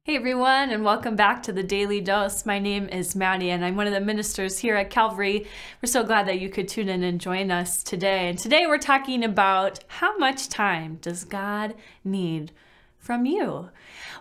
Hey everyone, and welcome back to the Daily Dose. My name is Maddie, and I'm one of the ministers here at Calvary. We're so glad that you could tune in and join us today. And today we're talking about how much time does God need from you?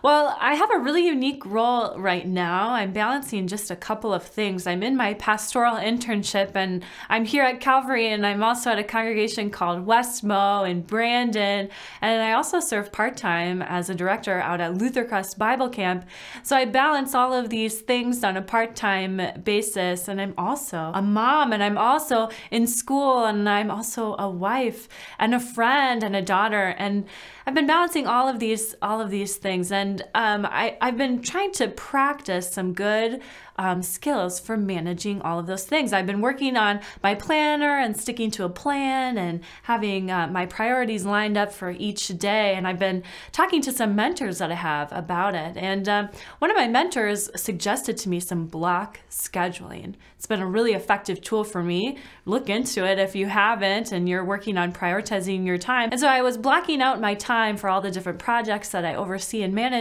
Well, I have a really unique role right now. I'm balancing just a couple of things. I'm in my pastoral internship, and I'm here at Calvary, and I'm also at a congregation called Westmo in Brandon, and I also serve part-time as a director out at Luther Crest Bible Camp. So I balance all of these things on a part-time basis, and I'm also a mom, and I'm also in school, and I'm also a wife and a friend and a daughter, and I've been balancing all of these things, and I've been trying to practice some good skills for managing all of those things. I've been working on my planner and sticking to a plan and having my priorities lined up for each day, and I've been talking to some mentors that I have about it. And one of my mentors suggested to me some block scheduling. It's been a really effective tool for me. Look into it if you haven't and you're working on prioritizing your time. And so I was blocking out my time for all the different projects that I oversee and manage,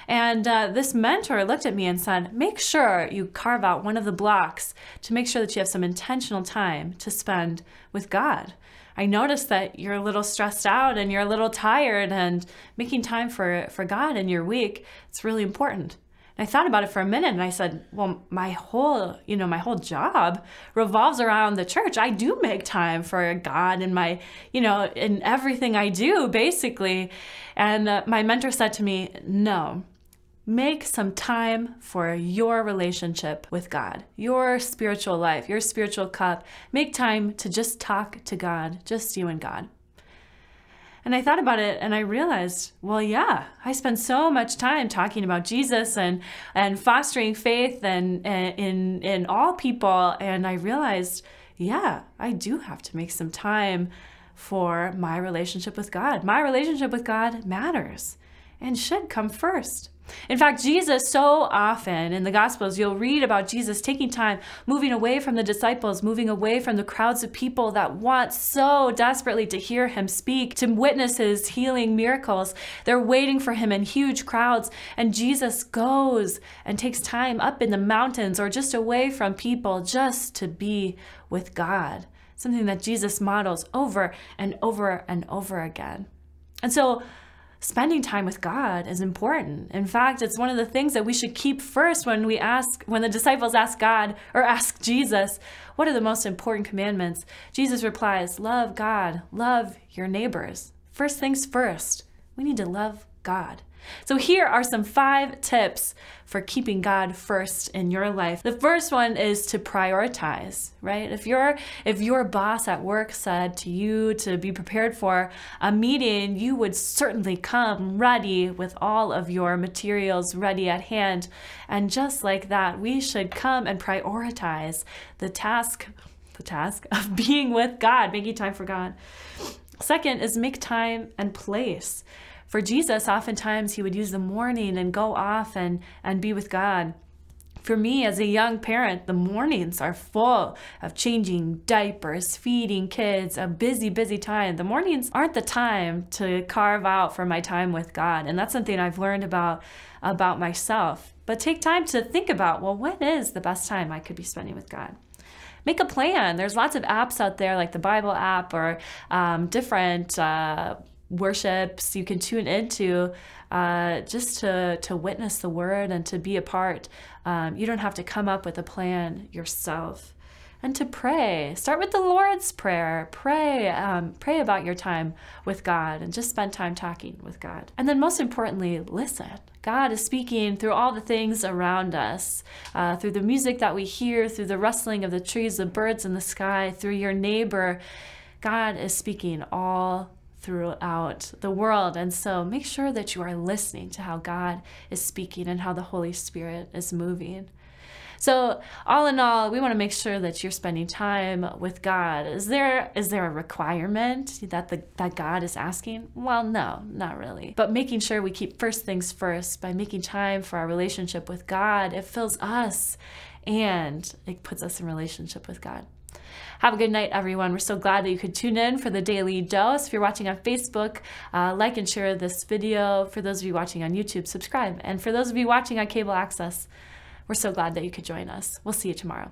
and this mentor looked at me and said, make sure you carve out one of the blocks to make sure that you have some intentional time to spend with God. I noticed that you're a little stressed out and you're a little tired, and making time for God in your week, it's really important. And I thought about it for a minute, and I said, well, my whole job revolves around the church. I do make time for God in my, in everything I do, basically. And my mentor said to me, no, make some time for your relationship with God, your spiritual life, your spiritual cup. Make time to just talk to God, just you and God. And I thought about it and I realized, well, yeah, I spend so much time talking about Jesus and fostering faith and in all people. And I realized, yeah, I do have to make some time for my relationship with God. My relationship with God matters and should come first. In fact, Jesus, so often in the Gospels, you'll read about Jesus taking time, moving away from the disciples, moving away from the crowds of people that want so desperately to hear him speak, to witness his healing miracles. They're waiting for him in huge crowds, and Jesus goes and takes time up in the mountains or just away from people just to be with God. Something that Jesus models over and over and over again. And so, spending time with God is important. In fact, it's one of the things that we should keep first when the disciples ask God or ask Jesus, what are the most important commandments? Jesus replies, love God, love your neighbors. First things first, we need to love God. So here are some 5 tips for keeping God first in your life. The first one is to prioritize, right? If your boss at work said to you to be prepared for a meeting, you would certainly come ready with all of your materials ready at hand. And just like that, we should come and prioritize the task of being with God, making time for God. Second is make time and place. For Jesus, oftentimes he would use the morning and go off and be with God. For me, as a young parent, the mornings are full of changing diapers, feeding kids, a busy, busy time. The mornings aren't the time to carve out for my time with God. And that's something I've learned about myself. But take time to think about, well, when is the best time I could be spending with God? Make a plan. There's lots of apps out there like the Bible app or different worships you can tune into just to witness the word and to be a part. You don't have to come up with a plan yourself. And to pray. Start with the Lord's Prayer. Pray about your time with God and just spend time talking with God. And then most importantly, listen. God is speaking through all the things around us, through the music that we hear, through the rustling of the trees, the birds in the sky, through your neighbor. God is speaking all throughout the world. And so make sure that you are listening to how God is speaking and how the Holy Spirit is moving. So all in all, we want to make sure that you're spending time with God. Is there a requirement that God is asking? Well, no, not really. But making sure we keep first things first by making time for our relationship with God, it fills us and it puts us in relationship with God. Have a good night, everyone. We're so glad that you could tune in for the Daily Dose. If you're watching on Facebook, like and share this video. For those of you watching on YouTube, subscribe. And for those of you watching on cable access, we're so glad that you could join us. We'll see you tomorrow.